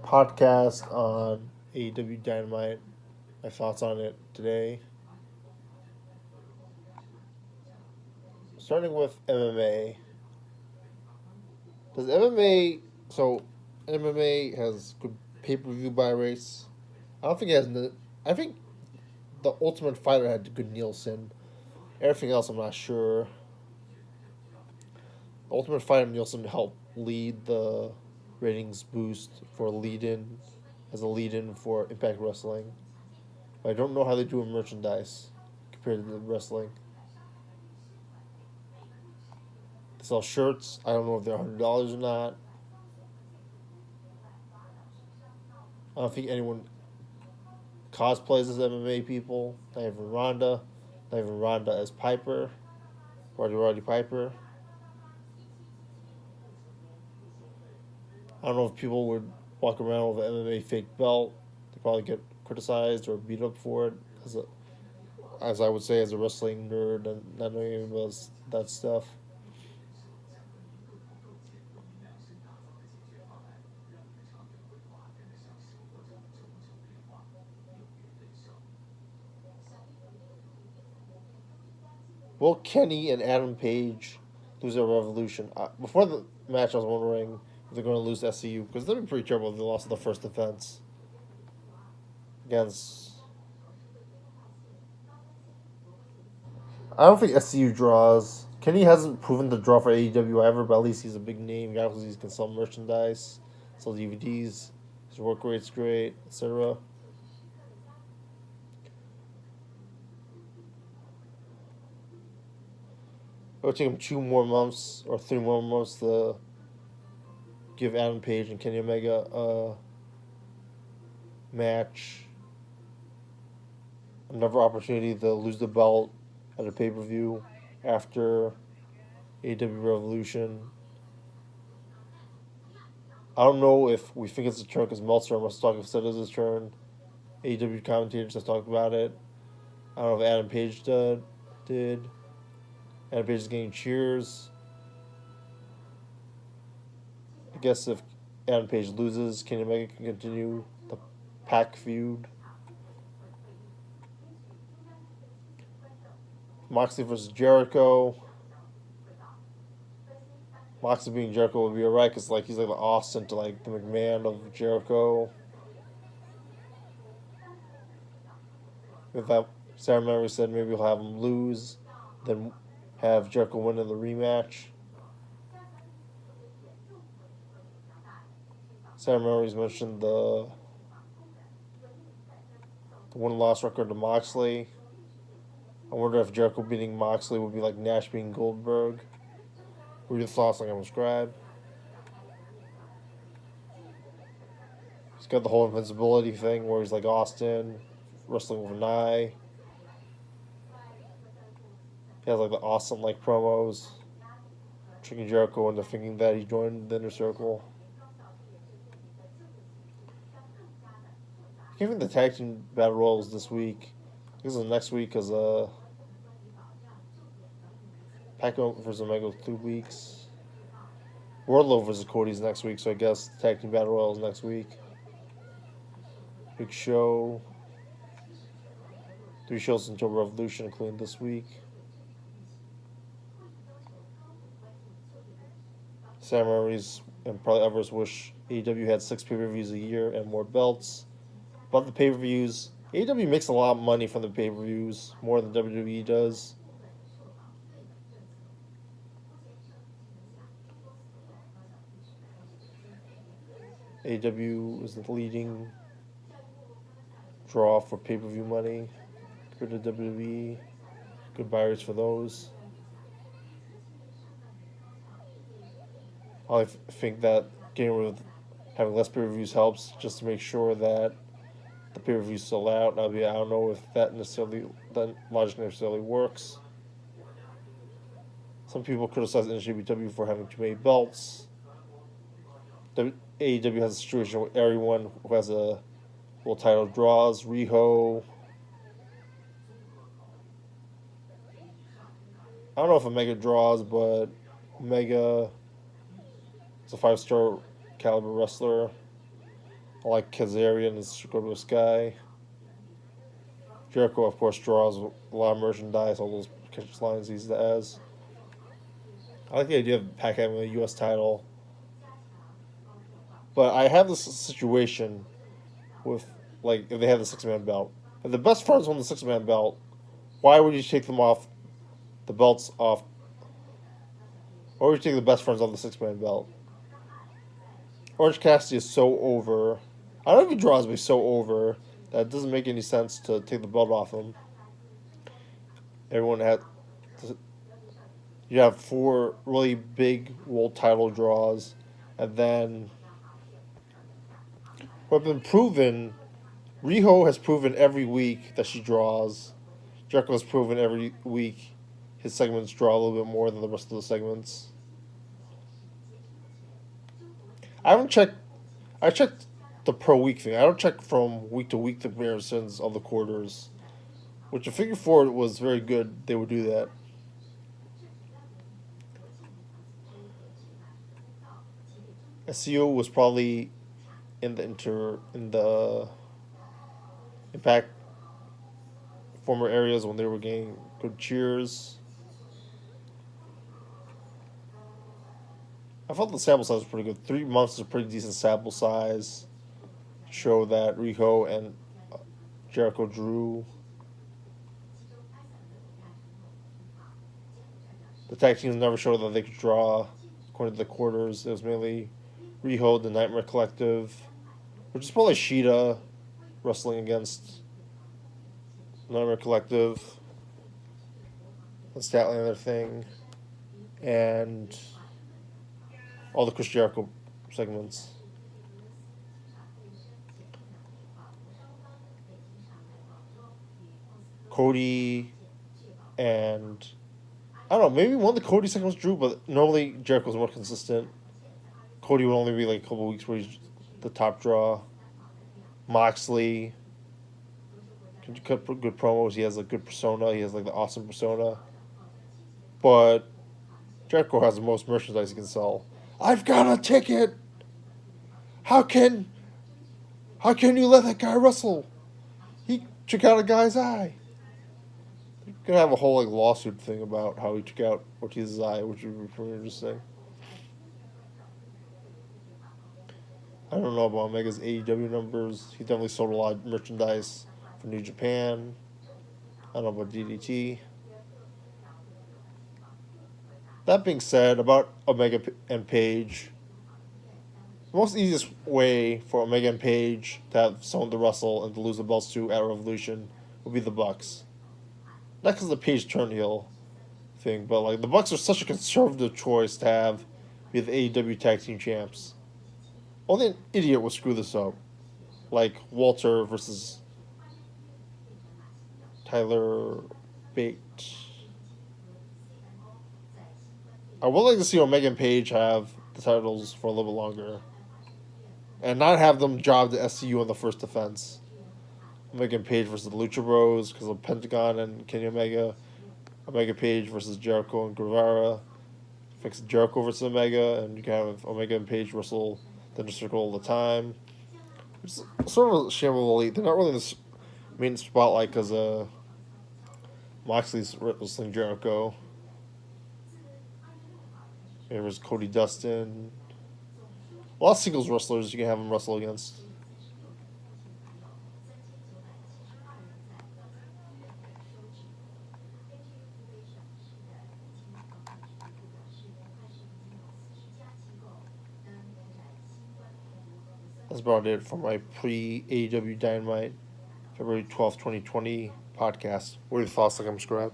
podcast on AEW Dynamite. My thoughts on it today. Starting with MMA. Does MMA so MMA has good pay per view buy rates? I don't think it has. I think the Ultimate Fighter had good Nielsen. Everything else, I'm not sure. The Ultimate Fighter Nielsen helped lead the ratings boost for lead in as a lead in for Impact Wrestling. But I don't know how they do in merchandise compared to the wrestling. They sell shirts. I don't know if they're $100 or not. I don't think anyone cosplays as MMA people. Not even Ronda. Not even Ronda as Piper. Roddy Piper. I don't know if people would walk around with an MMA fake belt. They probably get criticized or beat up for it. As I would say, as a wrestling nerd and not knowing about that stuff. Will Kenny and Adam Page lose their Revolution? Before the match, I was wondering if they're going to lose SCU because they'd be pretty terrible if they lost the first defense against. I don't think SCU draws. Kenny hasn't proven to draw for AEW ever, but at least he's a big name. Guys, he can sell merchandise, sell DVDs. His work rate's great, etc. It would take him 2 more months or 3 more months to give Adam Page and Kenny Omega a match. Another opportunity to lose the belt at a pay per view after AEW Revolution. I don't know if we think it's a turn because Meltzer must talk if said it was his turn. AEW commentators have talked about it. I don't know if Adam Page did. Adam Page is getting cheers. I guess if Adam Page loses, Kenny Omega can continue the Pac feud. Moxley versus Jericho. Moxley being Jericho would be alright because he's like the Austin to like the McMahon of Jericho. If that ceremony said maybe he'll have him lose, then have Jericho win in the rematch. Ceremonies mentioned the win-loss record to Moxley. I wonder if Jericho beating Moxley would be like Nash beating Goldberg. What are your thoughts on subscribe? He's got the whole invincibility thing where he's like Austin, wrestling with an eye. He has like the Austin like promos, tricking Jericho into thinking that he joined the inner circle. I can't think the tag team battle royals this week. This is next week because Paco versus Omega 2 weeks. Wardlow versus Cody's next week, so I guess the tag team battle royals next week. Big show. 3 shows until Revolution, including this week. Sam Murray's and probably others wish AEW had 6 pay-per-views a year and more belts. But the pay-per-views, AEW makes a lot of money from the pay-per-views, more than WWE does. AEW is the leading draw for pay-per-view money compared to WWE. Good buyers for those. I think that getting rid of having less pay-per-views helps just to make sure that the pay-per-views sell out. I don't know if that logic necessarily works. Some people criticize NJPW for having too many belts. AEW has a situation where everyone who has a world title draws. Riho. I don't know if Omega draws, but Omega is a 5-star caliber wrestler. I like Kazarian and Scorpio Sky. Jericho, of course, draws a lot of merchandise, all those catch lines he has. I like the idea of Pac having a U.S. title. But I have this situation with, like, if they have the six-man belt. If the best friends won the six-man belt, why would you take them off, the belts off? Why would you take the best friends off the six-man belt? Orange Cassidy is so over. I don't know if he draws me so over that it doesn't make any sense to take the belt off him. Everyone had. You have 4 really big world title draws, and then what have been proven. Riho has proven every week that she draws. Jericho has proven every week his segments draw a little bit more than the rest of the segments. I haven't checked. I checked the per week thing. I don't check from week to week the comparisons of the quarters, which in Figure 4 was very good. They would do that. SEO was probably in the Impact former areas when they were getting good cheers. I thought the sample size was pretty good. 3 months is a pretty decent sample size. Show that Riho and Jericho drew. The tag teams never showed that they could draw. According to the quarters, it was mainly Riho, the Nightmare Collective, which is probably Shida wrestling against Nightmare Collective. The Statlander thing. And all the Chris Jericho segments. Cody and I don't know, maybe one of the Cody segments drew, but normally Jericho's more consistent. Cody would only be like a couple weeks where he's the top draw. Moxley can cut good promos. He has a good persona. He has like the awesome persona. But Jericho has the most merchandise he can sell. I've got a ticket. How can you let that guy wrestle? He took out a guy's eye. You're gonna have a whole like lawsuit thing about how he took out Ortiz's eye, which would be pretty interesting. I don't know about Omega's AEW numbers. He definitely sold a lot of merchandise for New Japan. I don't know about DDT. That being said, about Omega and Page, the most easiest way for Omega and Page to have someone to wrestle and to lose the belts to at Revolution would be the Bucks. Not because of the Page turn heel thing, but like the Bucks are such a conservative choice to have be the AEW Tag Team Champs. Only an idiot would screw this up. Like Walter versus Tyler Bate. I would like to see Omega and Page have the titles for a little bit longer. And not have them job the SCU on the first defense. Omega and Page versus the Lucha Bros because of Pentagon and Kenny Omega. Omega Page versus Jericho and Guevara. Fix Jericho versus Omega, and you can have Omega and Page wrestle the Inner Circle all the time. It's sort of a shamble elite. They're not really in the main spotlight because Moxley's wrestling Jericho. There's Cody Dustin. A lot of singles wrestlers you can have them wrestle against. That's about it for my pre-AEW Dynamite February 12th, 2020 podcast. What are your thoughts? Like, subscribe.